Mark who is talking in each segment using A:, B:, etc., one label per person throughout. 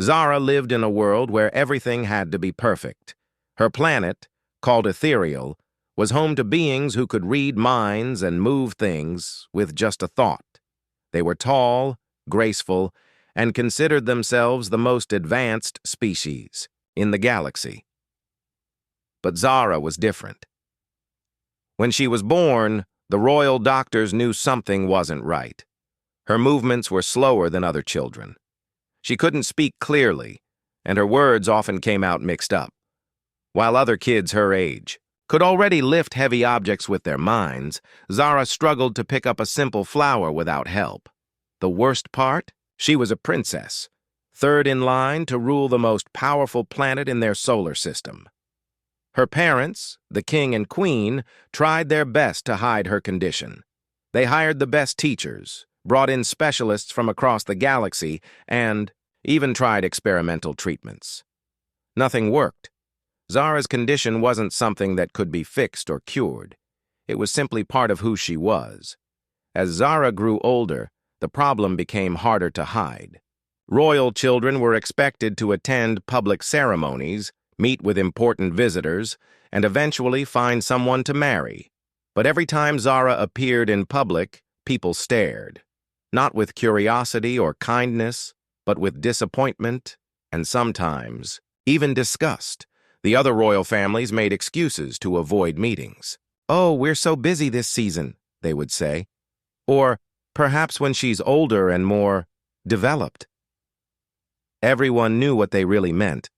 A: Zara lived in a world where everything had to be perfect. Her planet, called Ethereal, was home to beings who could read minds and move things with just a thought. They were tall, graceful, and considered themselves the most advanced species in the galaxy. But Zara was different. When she was born, the royal doctors knew something wasn't right. Her movements were slower than other children. She couldn't speak clearly, and her words often came out mixed up. While other kids her age could already lift heavy objects with their minds, Zara struggled to pick up a simple flower without help. The worst part? She was a princess, third in line to rule the most powerful planet in their solar system. Her parents, the king and queen, tried their best to hide her condition. They hired the best teachers, brought in specialists from across the galaxy, and even tried experimental treatments. Nothing worked. Zara's condition wasn't something that could be fixed or cured. It was simply part of who she was. As Zara grew older, the problem became harder to hide. Royal children were expected to attend public ceremonies, meet with important visitors, and eventually find someone to marry. But every time Zara appeared in public, people stared. Not with curiosity or kindness, but with disappointment and sometimes even disgust. The other royal families made excuses to avoid meetings. "Oh, we're so busy this season," they would say. Or, "Perhaps when she's older and more developed." Everyone knew what they really meant.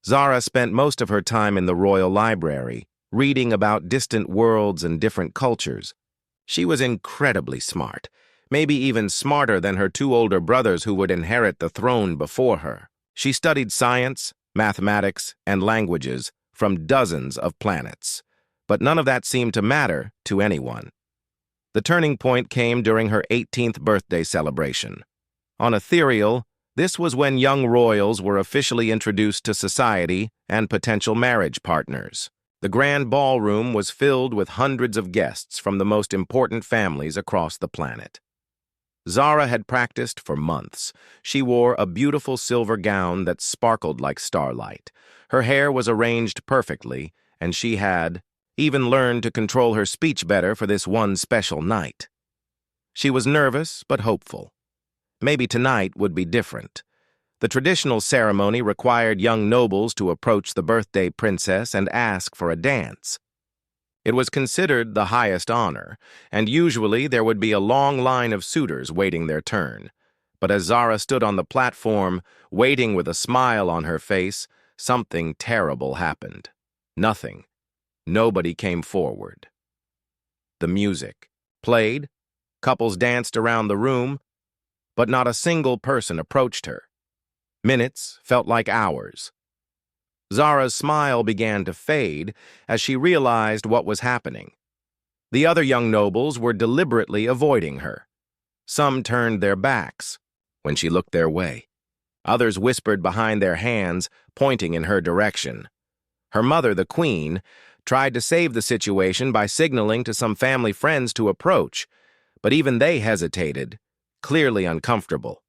A: Zara spent most of her time in the royal library, reading about distant worlds and different cultures. She was incredibly smart, maybe even smarter than her two older brothers who would inherit the throne before her. She studied science, mathematics, and languages from dozens of planets. But none of that seemed to matter to anyone. The turning point came during her 18th birthday celebration. On Ethereal, this was when young royals were officially introduced to society and potential marriage partners. The grand ballroom was filled with hundreds of guests from the most important families across the planet. Zara had practiced for months. She wore a beautiful silver gown that sparkled like starlight. Her hair was arranged perfectly, and she had even learned to control her speech better for this one special night. She was nervous but hopeful. Maybe tonight would be different. The traditional ceremony required young nobles to approach the birthday princess and ask for a dance. It was considered the highest honor, and usually there would be a long line of suitors waiting their turn. But as Zara stood on the platform, waiting with a smile on her face, something terrible happened. Nothing. Nobody came forward. The music played, couples danced around the room, but not a single person approached her. Minutes felt like hours. Zara's smile began to fade as she realized what was happening. The other young nobles were deliberately avoiding her. Some turned their backs when she looked their way. Others whispered behind their hands, pointing in her direction. Her mother, the queen, tried to save the situation by signaling to some family friends to approach, but even they hesitated, clearly uncomfortable.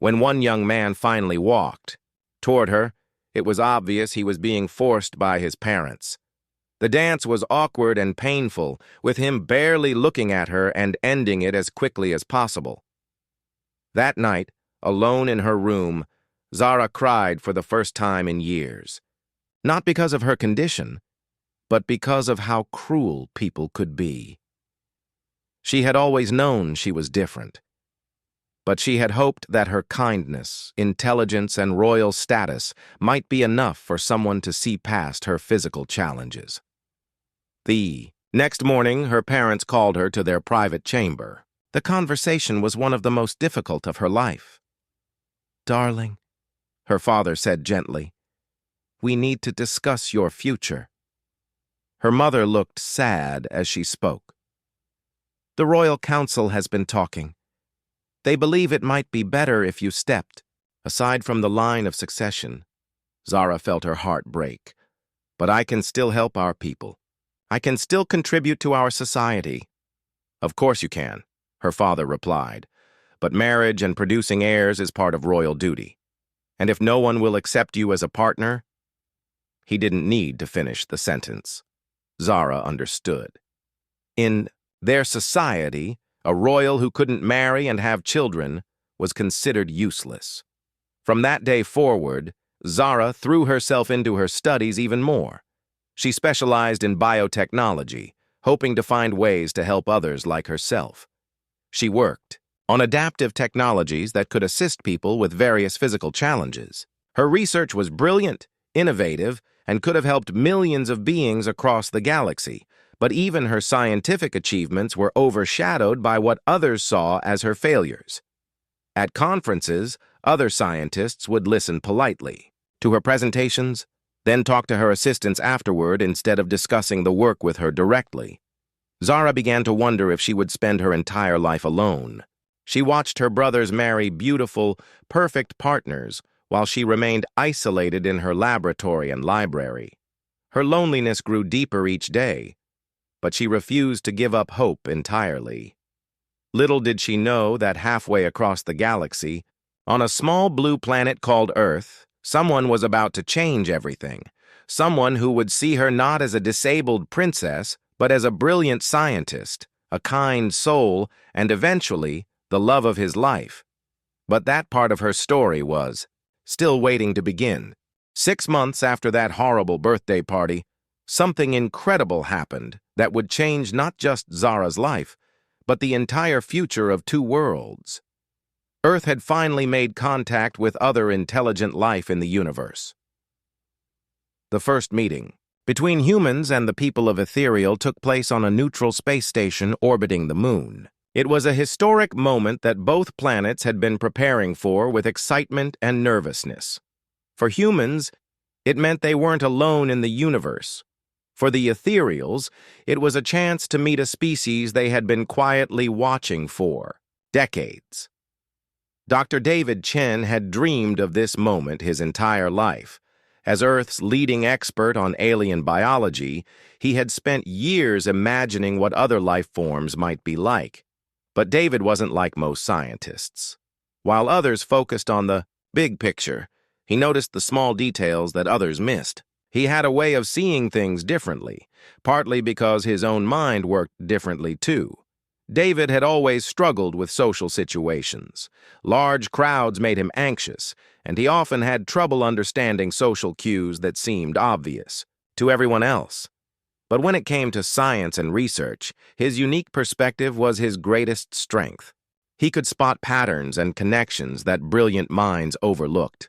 A: When one young man finally walked toward her, it was obvious he was being forced by his parents. The dance was awkward and painful, with him barely looking at her and ending it as quickly as possible. That night, alone in her room, Zara cried for the first time in years. Not because of her condition, but because of how cruel people could be. She had always known she was different. But she had hoped that her kindness, intelligence, and royal status might be enough for someone to see past her physical challenges. The next morning, her parents called her to their private chamber. The conversation was one of the most difficult of her life. "Darling," her father said gently, "we need to discuss your future." Her mother looked sad as she spoke. "The Royal Council has been talking. They believe it might be better if you stepped." Aside from the line of succession, Zara felt her heart break. "But I can still help our people. I can still contribute to our society." "Of course you can," her father replied. "But marriage and producing heirs is part of royal duty. And if no one will accept you as a partner? He didn't need to finish the sentence. Zara understood. In their society, a royal who couldn't marry and have children was considered useless. From that day forward, Zara threw herself into her studies even more. She specialized in biotechnology, hoping to find ways to help others like herself. She worked on adaptive technologies that could assist people with various physical challenges. Her research was brilliant, innovative, and could have helped millions of beings across the galaxy, but even her scientific achievements were overshadowed by what others saw as her failures. At conferences, other scientists would listen politely to her presentations, then talk to her assistants afterward instead of discussing the work with her directly. Zara began to wonder if she would spend her entire life alone. She watched her brothers marry beautiful, perfect partners while she remained isolated in her laboratory and library. Her loneliness grew deeper each day, but she refused to give up hope entirely. Little did she know that halfway across the galaxy, on a small blue planet called Earth, someone was about to change everything. Someone who would see her not as a disabled princess, but as a brilliant scientist, a kind soul, and eventually, the love of his life. But that part of her story was still waiting to begin. 6 months after that horrible birthday party, something incredible happened that would change not just Zara's life, but the entire future of 2 worlds. Earth had finally made contact with other intelligent life in the universe. The first meeting between humans and the people of Ethereal took place on a neutral space station orbiting the moon. It was a historic moment that both planets had been preparing for with excitement and nervousness. For humans, it meant they weren't alone in the universe. For the Ethereals, it was a chance to meet a species they had been quietly watching for decades. Dr. David Chen had dreamed of this moment his entire life. As Earth's leading expert on alien biology, he had spent years imagining what other life forms might be like. But David wasn't like most scientists. While others focused on the big picture, he noticed the small details that others missed. He had a way of seeing things differently, partly because his own mind worked differently too. David had always struggled with social situations. Large crowds made him anxious, and he often had trouble understanding social cues that seemed obvious to everyone else. But when it came to science and research, his unique perspective was his greatest strength. He could spot patterns and connections that brilliant minds overlooked.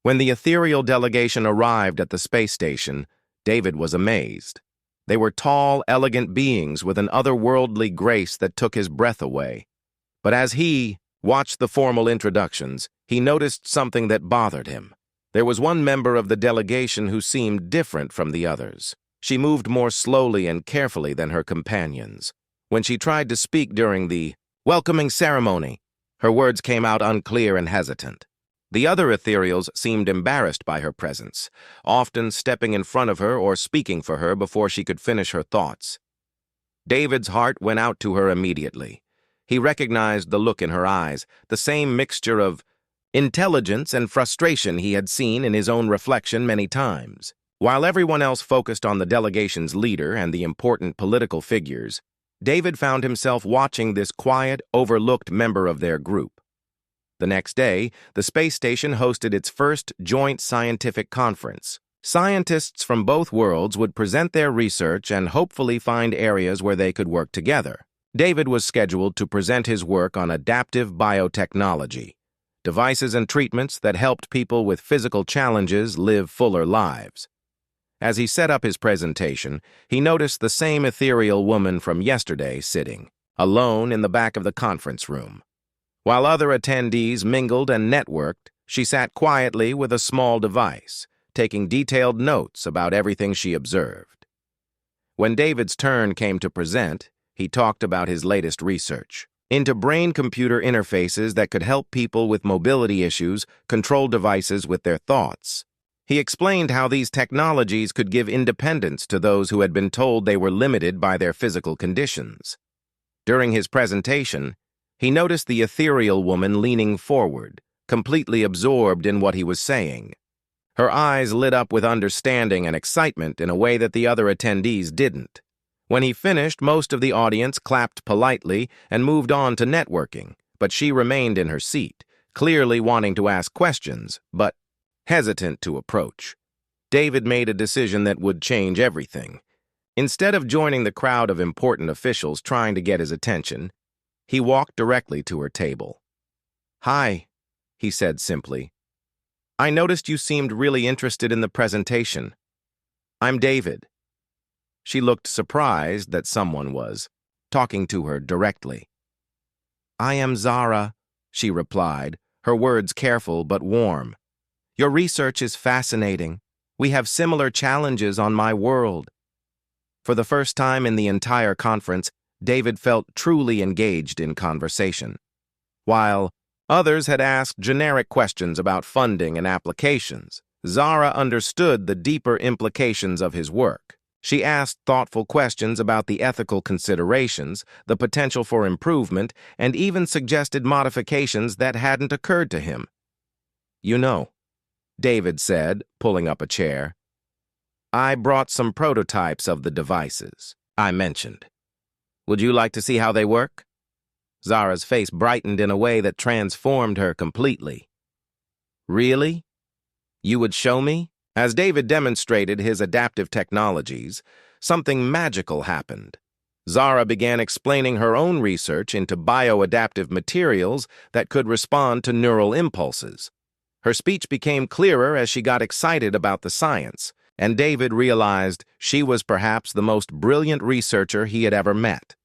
A: When the ethereal delegation arrived at the space station, David was amazed. They were tall, elegant beings with an otherworldly grace that took his breath away. But as he watched the formal introductions, he noticed something that bothered him. There was one member of the delegation who seemed different from the others. She moved more slowly and carefully than her companions. When she tried to speak during the welcoming ceremony, her words came out unclear and hesitant. The other ethereals seemed embarrassed by her presence, often stepping in front of her or speaking for her before she could finish her thoughts. David's heart went out to her immediately. He recognized the look in her eyes, the same mixture of intelligence and frustration he had seen in his own reflection many times. While everyone else focused on the delegation's leader and the important political figures, David found himself watching this quiet, overlooked member of their group. The next day, the space station hosted its first joint scientific conference. Scientists from both worlds would present their research and hopefully find areas where they could work together. David was scheduled to present his work on adaptive biotechnology, devices and treatments that helped people with physical challenges live fuller lives. As he set up his presentation, he noticed the same ethereal woman from yesterday sitting, alone in the back of the conference room. While other attendees mingled and networked, she sat quietly with a small device, taking detailed notes about everything she observed. When David's turn came to present, he talked about his latest research into brain-computer interfaces that could help people with mobility issues control devices with their thoughts. He explained how these technologies could give independence to those who had been told they were limited by their physical conditions. During his presentation, he noticed the ethereal woman leaning forward, completely absorbed in what he was saying. Her eyes lit up with understanding and excitement in a way that the other attendees didn't. When he finished, most of the audience clapped politely and moved on to networking, but she remained in her seat, clearly wanting to ask questions, but hesitant to approach. David made a decision that would change everything. Instead of joining the crowd of important officials trying to get his attention, he walked directly to her table. "Hi," he said simply. "I noticed you seemed really interested in the presentation. I'm David." She looked surprised that someone was talking to her directly. "I am Zara," she replied, her words careful but warm. "Your research is fascinating. We have similar challenges on my world." For the first time in the entire conference, David felt truly engaged in conversation. While others had asked generic questions about funding and applications, Zara understood the deeper implications of his work. She asked thoughtful questions about the ethical considerations, the potential for improvement, and even suggested modifications that hadn't occurred to him. "You know," David said, pulling up a chair, "I brought some prototypes of the devices I mentioned. Would you like to see how they work?" Zara's face brightened in a way that transformed her completely. "Really? You would show me?" As David demonstrated his adaptive technologies, something magical happened. Zara began explaining her own research into bioadaptive materials that could respond to neural impulses. Her speech became clearer as she got excited about the science, and David realized she was perhaps the most brilliant researcher he had ever met.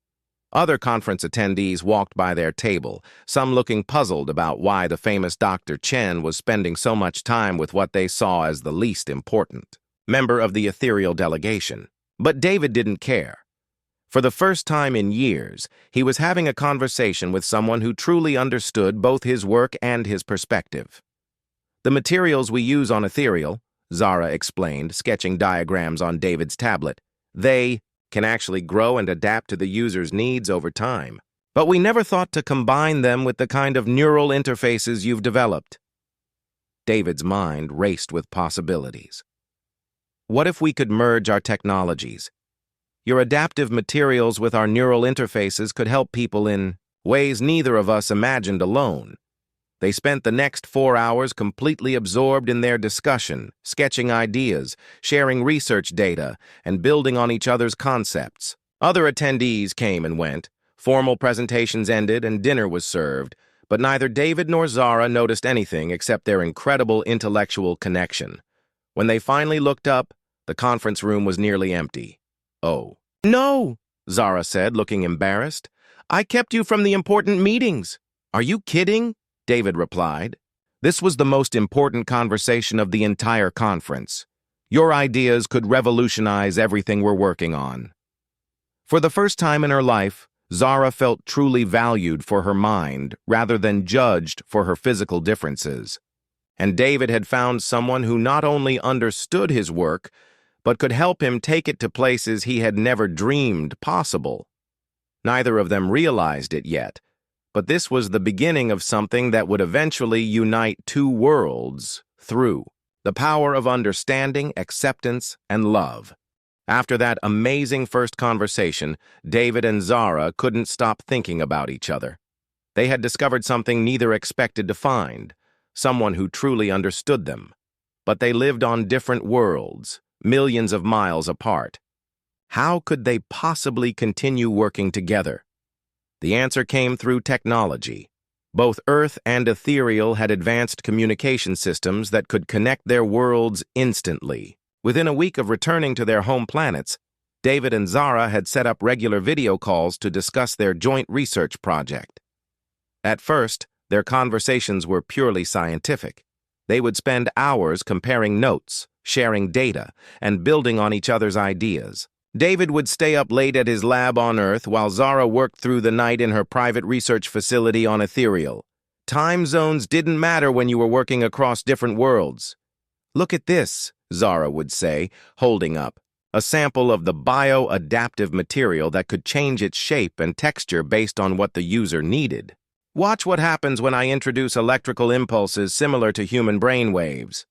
A: Other conference attendees walked by their table, some looking puzzled about why the famous Dr. Chen was spending so much time with what they saw as the least important member of the ethereal delegation. But David didn't care. For the first time in years, he was having a conversation with someone who truly understood both his work and his perspective. "The materials we use on ethereal," Zara explained, sketching diagrams on David's tablet, "they can actually grow and adapt to the user's needs over time. But we never thought to combine them with the kind of neural interfaces you've developed." David's mind raced with possibilities. "What if we could merge our technologies? Your adaptive materials with our neural interfaces could help people in ways neither of us imagined alone." They spent the next 4 hours completely absorbed in their discussion, sketching ideas, sharing research data, and building on each other's concepts. Other attendees came and went. Formal presentations ended and dinner was served, but neither David nor Zara noticed anything except their incredible intellectual connection. When they finally looked up, the conference room was nearly empty. "Oh, no," Zara said, looking embarrassed. "I kept you from the important meetings." "Are you kidding?" David replied. "This was the most important conversation of the entire conference. Your ideas could revolutionize everything we're working on." For the first time in her life, Zara felt truly valued for her mind rather than judged for her physical differences. And David had found someone who not only understood his work, but could help him take it to places he had never dreamed possible. Neither of them realized it yet, but this was the beginning of something that would eventually unite two worlds through the power of understanding, acceptance, and love. After that amazing first conversation, David and Zara couldn't stop thinking about each other. They had discovered something neither expected to find, someone who truly understood them. But they lived on different worlds, millions of miles apart. How could they possibly continue working together? The answer came through technology. Both Earth and Ethereal had advanced communication systems that could connect their worlds instantly. Within a week of returning to their home planets, David and Zara had set up regular video calls to discuss their joint research project. At first, their conversations were purely scientific. They would spend hours comparing notes, sharing data, and building on each other's ideas. David would stay up late at his lab on Earth while Zara worked through the night in her private research facility on Ethereal. Time zones didn't matter when you were working across different worlds. "Look at this," Zara would say, holding up a sample of the bioadaptive material that could change its shape and texture based on what the user needed. Watch what happens when I introduce electrical impulses similar to human brain waves.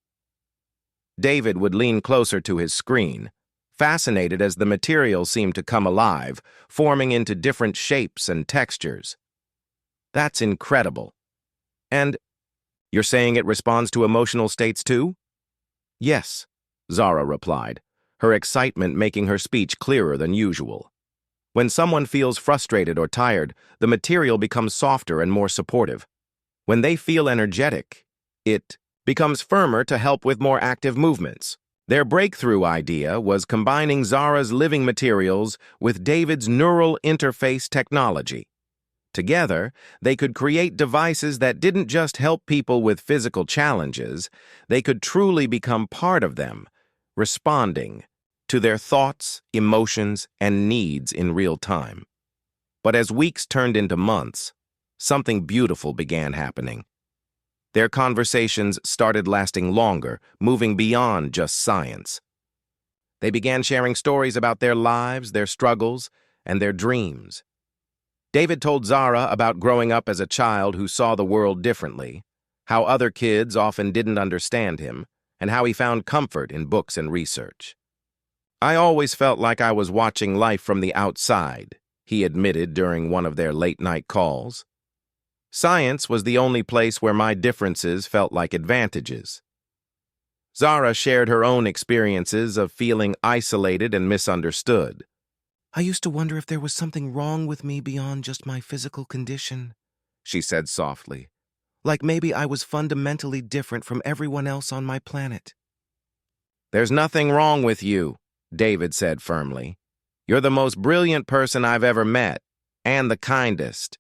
A: David would lean closer to his screen, fascinated as the material seemed to come alive, forming into different shapes and textures. That's incredible. And you're saying it responds to emotional states too? Yes, Zara replied, her excitement making her speech clearer than usual. When someone feels frustrated or tired, the material becomes softer and more supportive. When they feel energetic, it becomes firmer to help with more active movements. Their breakthrough idea was combining Zara's living materials with David's neural interface technology. Together, they could create devices that didn't just help people with physical challenges, they could truly become part of them, responding to their thoughts, emotions, and needs in real time. But as weeks turned into months, something beautiful began happening. Their conversations started lasting longer, moving beyond just science. They began sharing stories about their lives, their struggles, and their dreams. David told Zara about growing up as a child who saw the world differently, how other kids often didn't understand him, and how he found comfort in books and research. I always felt like I was watching life from the outside, he admitted during one of their late-night calls. Science was the only place where my differences felt like advantages. Zara shared her own experiences of feeling isolated and misunderstood. I used to wonder if there was something wrong with me beyond just my physical condition, she said softly. Like maybe I was fundamentally different from everyone else on my planet. There's nothing wrong with you, David said firmly. You're the most brilliant person I've ever met, and the kindest.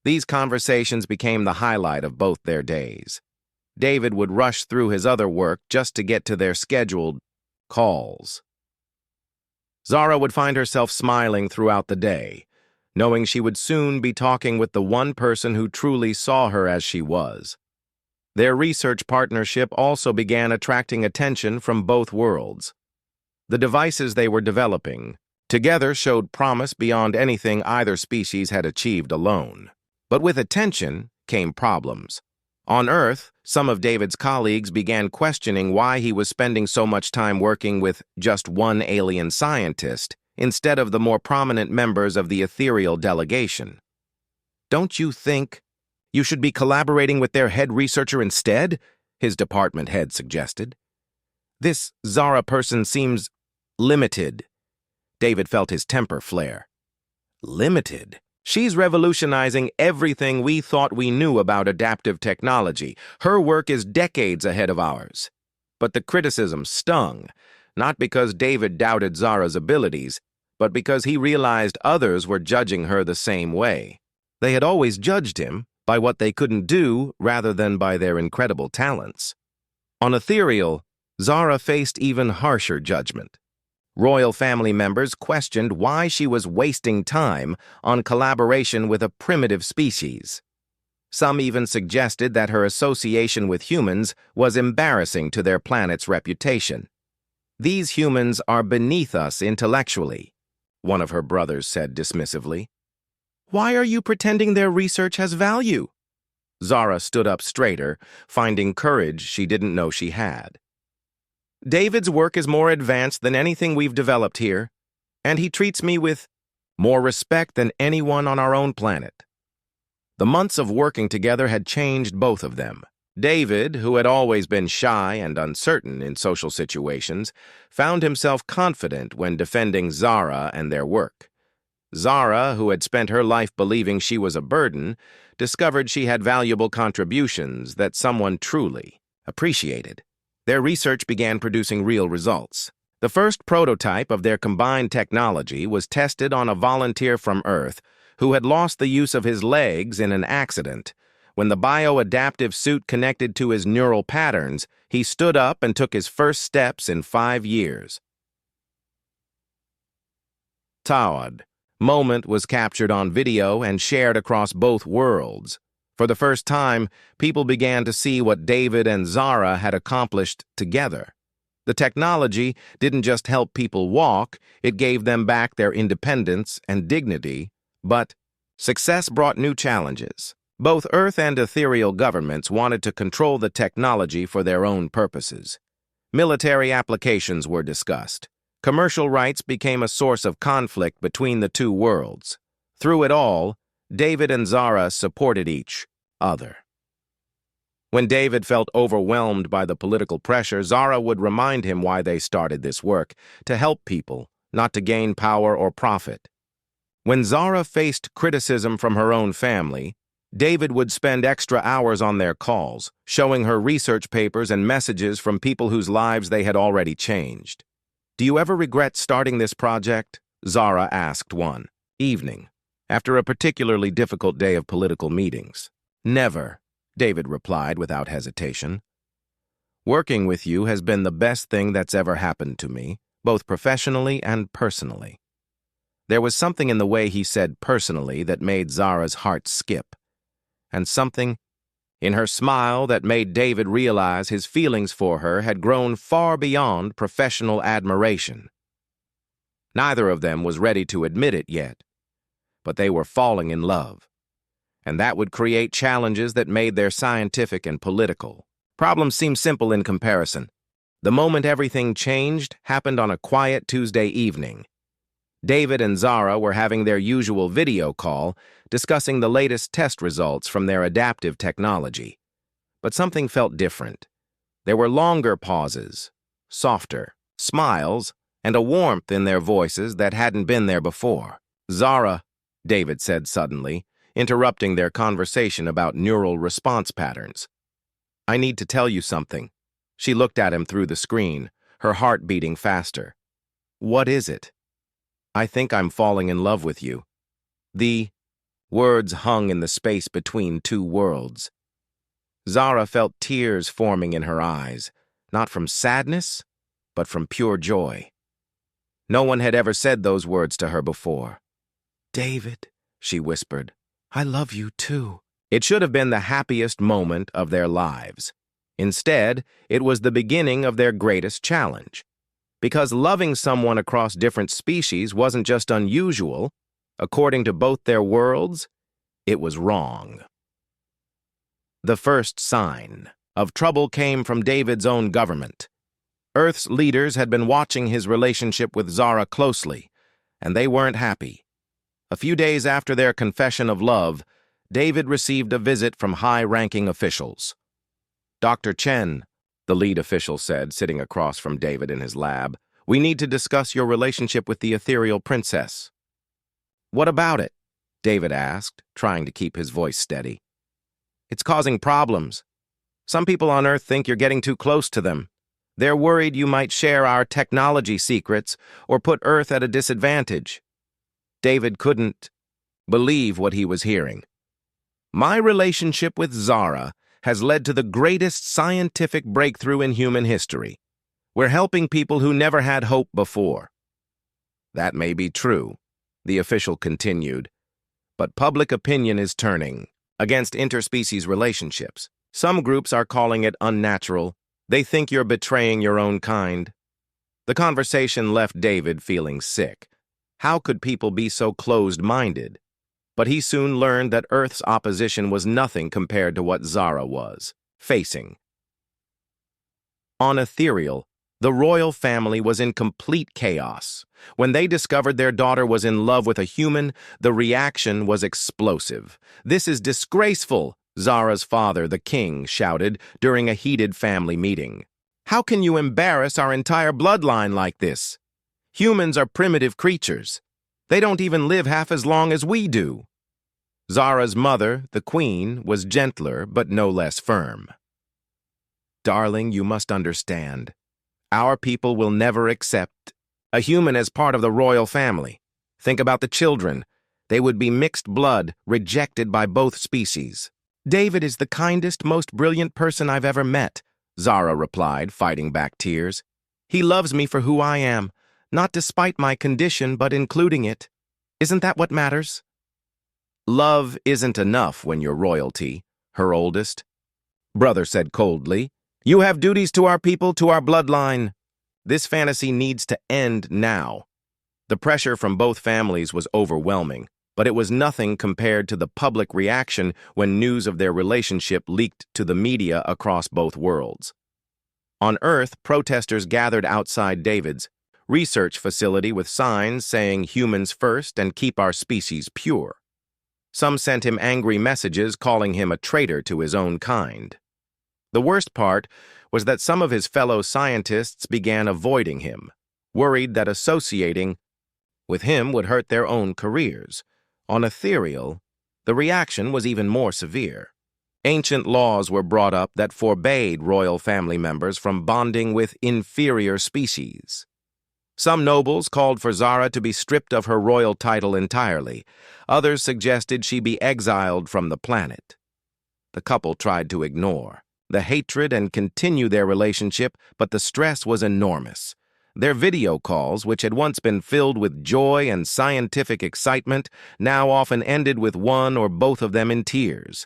A: These conversations became the highlight of both their days. David would rush through his other work just to get to their scheduled calls. Zara would find herself smiling throughout the day, knowing she would soon be talking with the one person who truly saw her as she was. Their research partnership also began attracting attention from both worlds. The devices they were developing together showed promise beyond anything either species had achieved alone. But with attention came problems. On Earth, some of David's colleagues began questioning why he was spending so much time working with just one alien scientist instead of the more prominent members of the ethereal delegation. Don't you think you should be collaborating with their head researcher instead? His department head suggested. This Zara person seems limited. David felt his temper flare. Limited? She's revolutionizing everything we thought we knew about adaptive technology. Her work is decades ahead of ours. But the criticism stung, not because David doubted Zara's abilities, but because he realized others were judging her the same way. They had always judged him by what they couldn't do rather than by their incredible talents. On Ethereal, Zara faced even harsher judgment. Royal family members questioned why she was wasting time on collaboration with a primitive species. Some even suggested that her association with humans was embarrassing to their planet's reputation. These humans are beneath us intellectually, one of her brothers said dismissively. Why are you pretending their research has value? Zara stood up straighter, finding courage she didn't know she had. David's work is more advanced than anything we've developed here, and he treats me with more respect than anyone on our own planet. The months of working together had changed both of them. David, who had always been shy and uncertain in social situations, found himself confident when defending Zara and their work. Zara, who had spent her life believing she was a burden, discovered she had valuable contributions that someone truly appreciated. Their research began producing real results. The first prototype of their combined technology was tested on a volunteer from Earth who had lost the use of his legs in an accident. When the bioadaptive suit connected to his neural patterns, he stood up and took his first steps in 5 years. Tawad. Moment was captured on video and shared across both worlds. For the first time, people began to see what David and Zara had accomplished together. The technology didn't just help people walk, it gave them back their independence and dignity, but success brought new challenges. Both Earth and ethereal governments wanted to control the technology for their own purposes. Military applications were discussed. Commercial rights became a source of conflict between the two worlds. Through it all, David and Zara supported each other. When David felt overwhelmed by the political pressure, Zara would remind him why they started this work, to help people, not to gain power or profit. When Zara faced criticism from her own family, David would spend extra hours on their calls, showing her research papers and messages from people whose lives they had already changed. "Do you ever regret starting this project?" Zara asked one evening, after a particularly difficult day of political meetings. "Never," David replied without hesitation. "Working with you has been the best thing that's ever happened to me, both professionally and personally." There was something in the way he said personally that made Zara's heart skip, and something in her smile that made David realize his feelings for her had grown far beyond professional admiration. Neither of them was ready to admit it yet, but they were falling in love, and that would create challenges that made their scientific and political problems seem simple in comparison. The moment everything changed happened on a quiet Tuesday evening. David and Zara were having their usual video call, discussing the latest test results from their adaptive technology. But something felt different. There were longer pauses, softer smiles, and a warmth in their voices that hadn't been there before. "Zara," David said suddenly, interrupting their conversation about neural response patterns. "I need to tell you something." She looked at him through the screen, her heart beating faster. "What is it?" "I think I'm falling in love with you." The words hung in the space between two worlds. Zara felt tears forming in her eyes, not from sadness, but from pure joy. No one had ever said those words to her before. "David," she whispered, "I love you too." It should have been the happiest moment of their lives. Instead, it was the beginning of their greatest challenge. Because loving someone across different species wasn't just unusual, according to both their worlds, it was wrong. The first sign of trouble came from David's own government. Earth's leaders had been watching his relationship with Zara closely, and they weren't happy. A few days after their confession of love, David received a visit from high-ranking officials. "Dr. Chen," the lead official said, sitting across from David in his lab, "we need to discuss your relationship with the ethereal princess." "What about it?" David asked, trying to keep his voice steady. "It's causing problems. Some people on Earth think you're getting too close to them. They're worried you might share our technology secrets or put Earth at a disadvantage." David couldn't believe what he was hearing. "My relationship with Zara has led to the greatest scientific breakthrough in human history. We're helping people who never had hope before." "That may be true," the official continued, "but public opinion is turning against interspecies relationships. Some groups are calling it unnatural. They think you're betraying your own kind." The conversation left David feeling sick. How could people be so closed-minded? But he soon learned that Earth's opposition was nothing compared to what Zara was facing. On Ethereal, the royal family was in complete chaos. When they discovered their daughter was in love with a human, the reaction was explosive. "This is disgraceful," Zara's father, the king, shouted during a heated family meeting. "How can you embarrass our entire bloodline like this? Humans are primitive creatures. They don't even live half as long as we do." Zara's mother, the queen, was gentler but no less firm. "Darling, you must understand. Our people will never accept a human as part of the royal family. Think about the children. They would be mixed blood, rejected by both species." "David is the kindest, most brilliant person I've ever met," Zara replied, fighting back tears. "He loves me for who I am, not despite my condition, but including it. Isn't that what matters?" "Love isn't enough when you're royalty," her oldest brother said coldly. "You have duties to our people, to our bloodline. This fantasy needs to end now." The pressure from both families was overwhelming, but it was nothing compared to the public reaction when news of their relationship leaked to the media across both worlds. On Earth, protesters gathered outside David's research facility with signs saying humans first and keep our species pure. Some sent him angry messages calling him a traitor to his own kind. The worst part was that some of his fellow scientists began avoiding him, worried that associating with him would hurt their own careers. On Ethereal, the reaction was even more severe. Ancient laws were brought up that forbade royal family members from bonding with inferior species. Some nobles called for Zara to be stripped of her royal title entirely. Others suggested she be exiled from the planet. The couple tried to ignore the hatred and continue their relationship, but the stress was enormous. Their video calls, which had once been filled with joy and scientific excitement, now often ended with one or both of them in tears.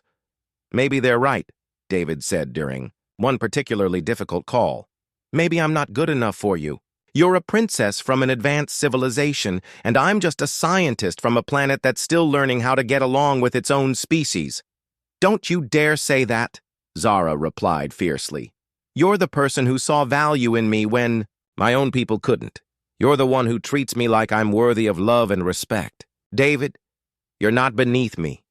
A: "Maybe they're right," David said during one particularly difficult call. "Maybe I'm not good enough for you. You're a princess from an advanced civilization, and I'm just a scientist from a planet that's still learning how to get along with its own species." "Don't you dare say that," Zara replied fiercely. "You're the person who saw value in me when my own people couldn't. You're the one who treats me like I'm worthy of love and respect. David, you're not beneath me.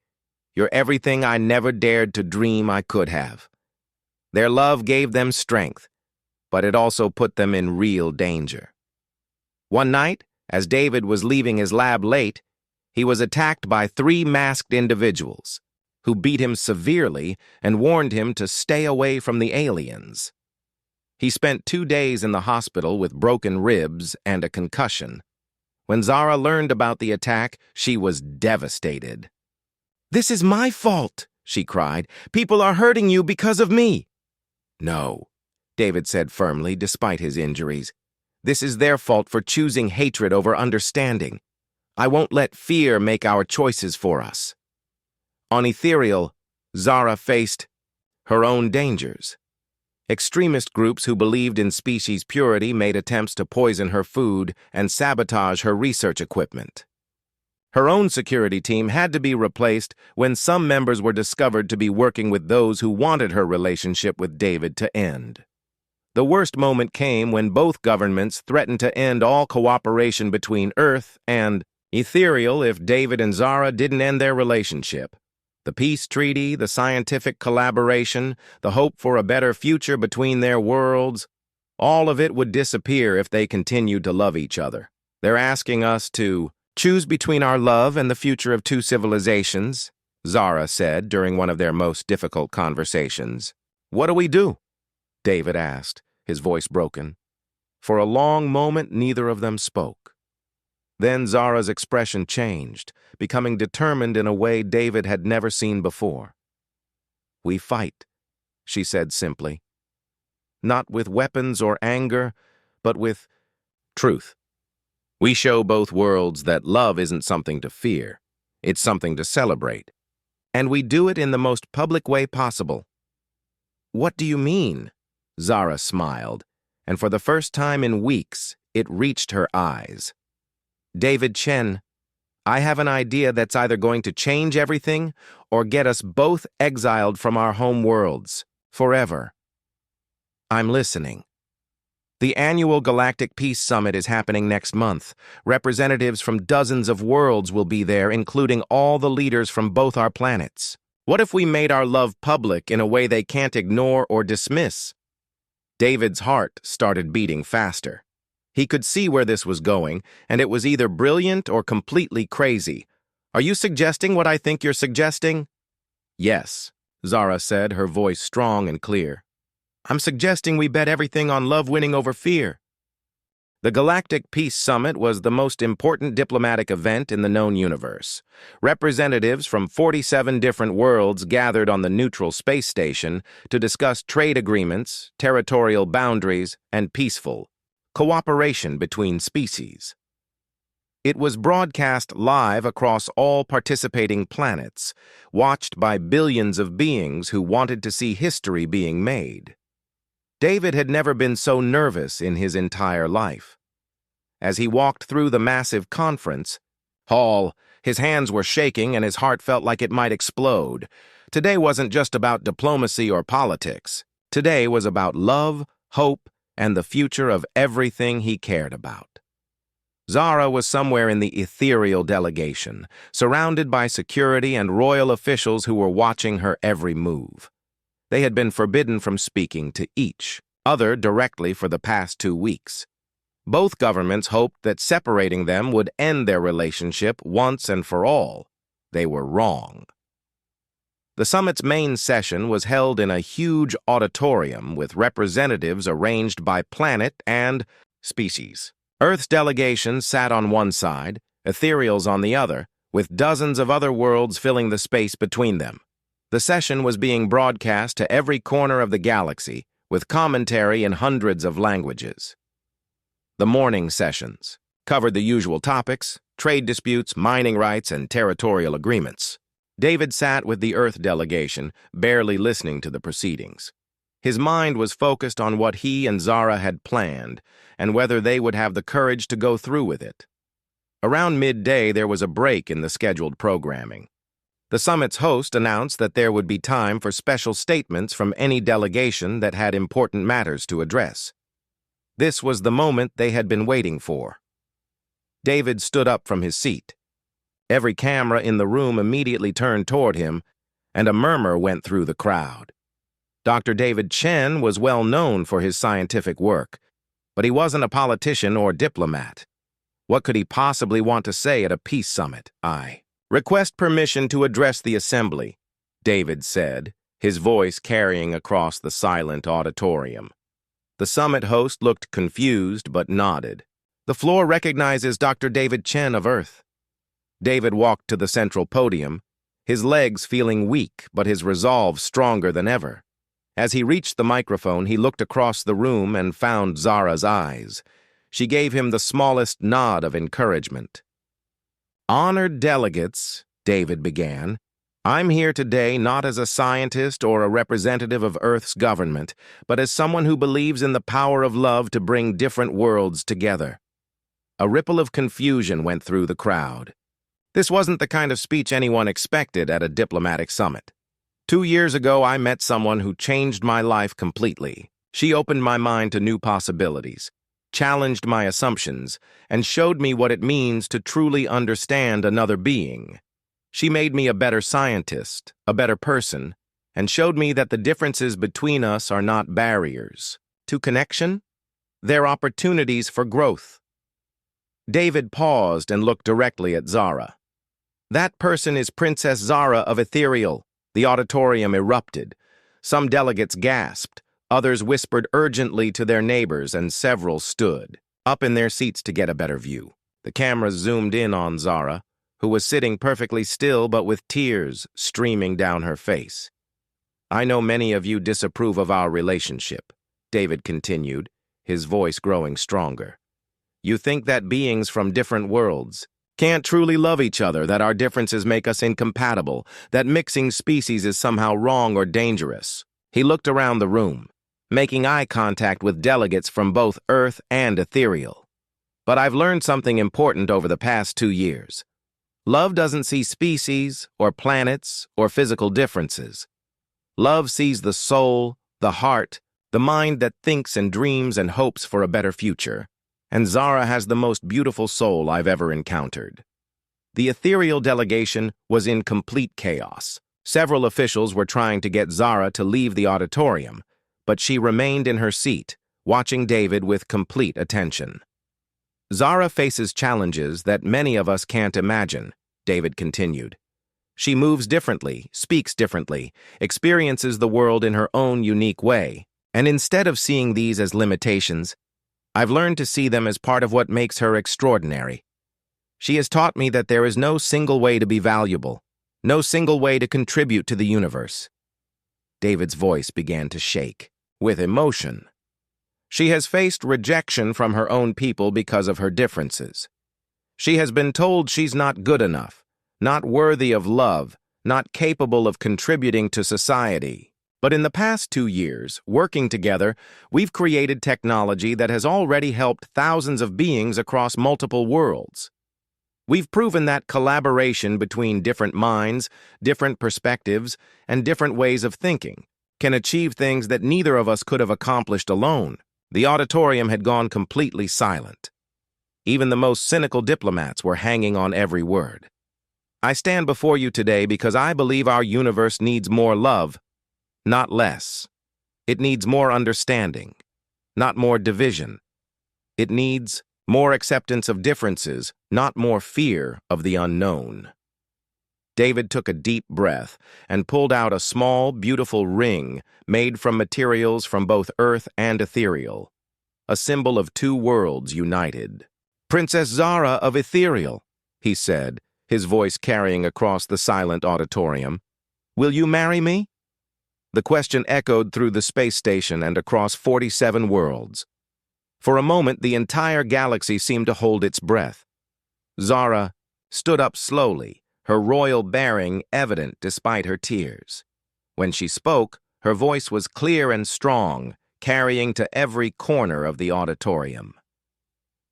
A: You're everything I never dared to dream I could have." Their love gave them strength, but it also put them in real danger. One night, as David was leaving his lab late, he was attacked by 3 masked individuals, who beat him severely and warned him to stay away from the aliens. He spent 2 days in the hospital with broken ribs and a concussion. When Zara learned about the attack, she was devastated. "This is my fault," she cried. "People are hurting you because of me." "No," David said firmly, despite his injuries. "This is their fault for choosing hatred over understanding. I won't let fear make our choices for us." On Ethereal, Zara faced her own dangers. Extremist groups who believed in species purity made attempts to poison her food and sabotage her research equipment. Her own security team had to be replaced when some members were discovered to be working with those who wanted her relationship with David to end. The worst moment came when both governments threatened to end all cooperation between Earth and Ethereal if David and Zara didn't end their relationship. The peace treaty, the scientific collaboration, the hope for a better future between their worlds, all of it would disappear if they continued to love each other. "They're asking us to choose between our love and the future of 2 civilizations," Zara said during one of their most difficult conversations. "What do we do?" David asked, his voice broken. For a long moment, neither of them spoke. Then Zara's expression changed, becoming determined in a way David had never seen before. "We fight," she said simply. "Not with weapons or anger, but with truth. We show both worlds that love isn't something to fear. It's something to celebrate. And we do it in the most public way possible." "What do you mean?" Zara smiled, and for the first time in weeks, it reached her eyes. "David Chen, I have an idea that's either going to change everything or get us both exiled from our home worlds, forever." "I'm listening." The annual Galactic Peace Summit is happening next month. Representatives from dozens of worlds will be there, including all the leaders from both our planets. What if we made our love public in a way they can't ignore or dismiss? David's heart started beating faster. He could see where this was going, and it was either brilliant or completely crazy. "Are you suggesting what I think you're suggesting?" "Yes," Zara said, her voice strong and clear. "I'm suggesting we bet everything on love winning over fear." The Galactic Peace Summit was the most important diplomatic event in the known universe. Representatives from 47 different worlds gathered on the neutral space station to discuss trade agreements, territorial boundaries, and peaceful cooperation between species. It was broadcast live across all participating planets, watched by billions of beings who wanted to see history being made. David had never been so nervous in his entire life. As he walked through the massive conference hall, His hands were shaking and his heart felt like it might explode. Today wasn't just about diplomacy or politics. Today was about love, hope, and the future of everything he cared about. Zara was somewhere in the ethereal delegation, surrounded by security and royal officials who were watching her every move. They had been forbidden from speaking to each other directly for the past 2 weeks. Both governments hoped that separating them would end their relationship once and for all. They were wrong. The summit's main session was held in a huge auditorium with representatives arranged by planet and species. Earth's delegation sat on one side, ethereals on the other, with dozens of other worlds filling the space between them. The session was being broadcast to every corner of the galaxy, with commentary in hundreds of languages. The morning sessions covered the usual topics: trade disputes, mining rights, and territorial agreements. David sat with the Earth delegation, barely listening to the proceedings. His mind was focused on what he and Zara had planned, and whether they would have the courage to go through with it. Around midday, there was a break in the scheduled programming. The summit's host announced that there would be time for special statements from any delegation that had important matters to address. This was the moment they had been waiting for. David stood up from his seat. Every camera in the room immediately turned toward him, and a murmur went through the crowd. Dr. David Chen was well known for his scientific work, but he wasn't a politician or diplomat. What could he possibly want to say at a peace summit? "I request permission to address the assembly," David said, his voice carrying across the silent auditorium. The summit host looked confused but nodded. "The floor recognizes Dr. David Chen of Earth." David walked to the central podium, his legs feeling weak but his resolve stronger than ever. As he reached the microphone, he looked across the room and found Zara's eyes. She gave him the smallest nod of encouragement. "Honored delegates," David began, "I'm here today not as a scientist or a representative of Earth's government, but as someone who believes in the power of love to bring different worlds together." A ripple of confusion went through the crowd. This wasn't the kind of speech anyone expected at a diplomatic summit. 2 years ago, I met someone who changed my life completely. She opened my mind to new possibilities, challenged my assumptions, and showed me what it means to truly understand another being. She made me a better scientist, a better person, and showed me that the differences between us are not barriers to connection. They're opportunities for growth. David paused and looked directly at Zara. "That person is Princess Zara of Ethereal." The auditorium erupted. Some delegates gasped, others whispered urgently to their neighbors, and several stood up in their seats to get a better view. The cameras zoomed in on Zara, who was sitting perfectly still but with tears streaming down her face. "I know many of you disapprove of our relationship," David continued, his voice growing stronger. "You think that beings from different worlds can't truly love each other, that our differences make us incompatible, that mixing species is somehow wrong or dangerous." He looked around the room, making eye contact with delegates from both Earth and Ethereal. "But I've learned something important over the past 2 years. Love doesn't see species or planets or physical differences. Love sees the soul, the heart, the mind that thinks and dreams and hopes for a better future. And Zara has the most beautiful soul I've ever encountered." The ethereal delegation was in complete chaos. Several officials were trying to get Zara to leave the auditorium, but she remained in her seat, watching David with complete attention. "Zara faces challenges that many of us can't imagine," David continued. "She moves differently, speaks differently, experiences the world in her own unique way, and instead of seeing these as limitations, I've learned to see them as part of what makes her extraordinary. She has taught me that there is no single way to be valuable, no single way to contribute to the universe." David's voice began to shake, with emotion. "She has faced rejection from her own people because of her differences. She has been told she's not good enough, not worthy of love, not capable of contributing to society. But in the past 2 years, working together, we've created technology that has already helped thousands of beings across multiple worlds. We've proven that collaboration between different minds, different perspectives, and different ways of thinking can achieve things that neither of us could have accomplished alone. The auditorium had gone completely silent. Even the most cynical diplomats were hanging on every word. I stand before you today because I believe our universe needs more love, not less. It needs more understanding, not more division. It needs more acceptance of differences, not more fear of the unknown. David took a deep breath and pulled out a small, beautiful ring made from materials from both earth and ethereal, a symbol of two worlds united. "Princess Zara of Ethereal," he said, his voice carrying across the silent auditorium. "Will you marry me?" The question echoed through the space station and across 47 worlds. For a moment, the entire galaxy seemed to hold its breath. Zara stood up slowly, her royal bearing evident despite her tears. When she spoke, her voice was clear and strong, carrying to every corner of the auditorium.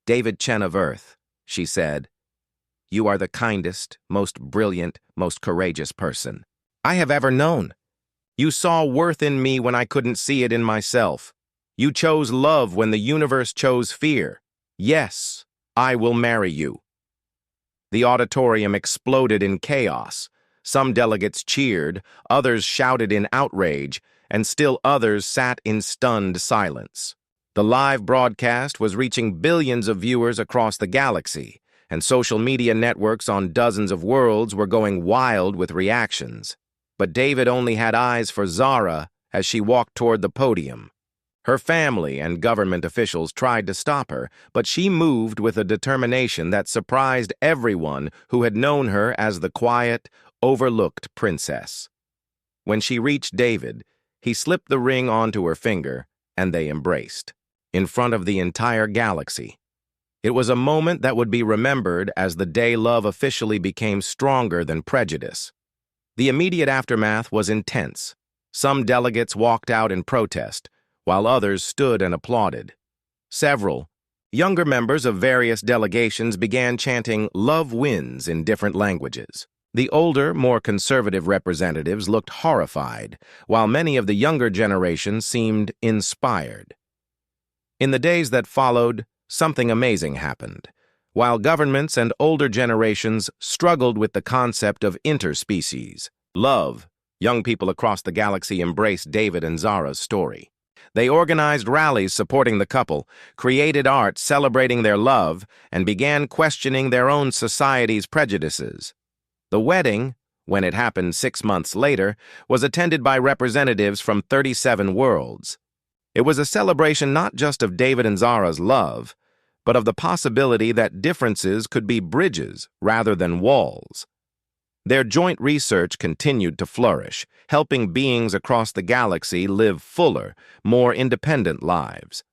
A: "David Chen of Earth," she said, "you are the kindest, most brilliant, most courageous person I have ever known. You saw worth in me when I couldn't see it in myself. You chose love when the universe chose fear. Yes, I will marry you." The auditorium exploded in chaos. Some delegates cheered, others shouted in outrage, and still others sat in stunned silence. The live broadcast was reaching billions of viewers across the galaxy, and social media networks on dozens of worlds were going wild with reactions. But David only had eyes for Zara as she walked toward the podium. Her family and government officials tried to stop her, but she moved with a determination that surprised everyone who had known her as the quiet, overlooked princess. When she reached David, he slipped the ring onto her finger, and they embraced, in front of the entire galaxy. It was a moment that would be remembered as the day love officially became stronger than prejudice. The immediate aftermath was intense. Some delegates walked out in protest, while others stood and applauded. Several younger members of various delegations began chanting "Love wins" in different languages. The older, more conservative representatives looked horrified, while many of the younger generation seemed inspired. In the days that followed, something amazing happened. While governments and older generations struggled with the concept of interspecies love, young people across the galaxy embraced David and Zara's story. They organized rallies supporting the couple, created art celebrating their love, and began questioning their own society's prejudices. The wedding, when it happened 6 months later, was attended by representatives from 37 worlds. It was a celebration not just of David and Zara's love, but of the possibility that differences could be bridges rather than walls. Their joint research continued to flourish, helping beings across the galaxy live fuller, more independent lives.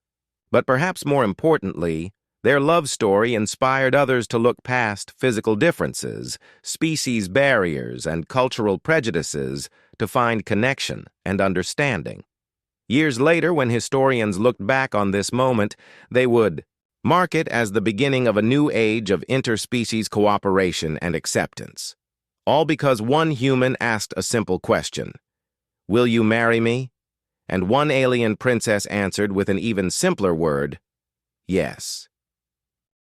A: But perhaps more importantly, their love story inspired others to look past physical differences, species barriers, and cultural prejudices to find connection and understanding. Years later, when historians looked back on this moment, they would mark it as the beginning of a new age of interspecies cooperation and acceptance. All because one human asked a simple question: "Will you marry me?" And one alien princess answered with an even simpler word: "Yes."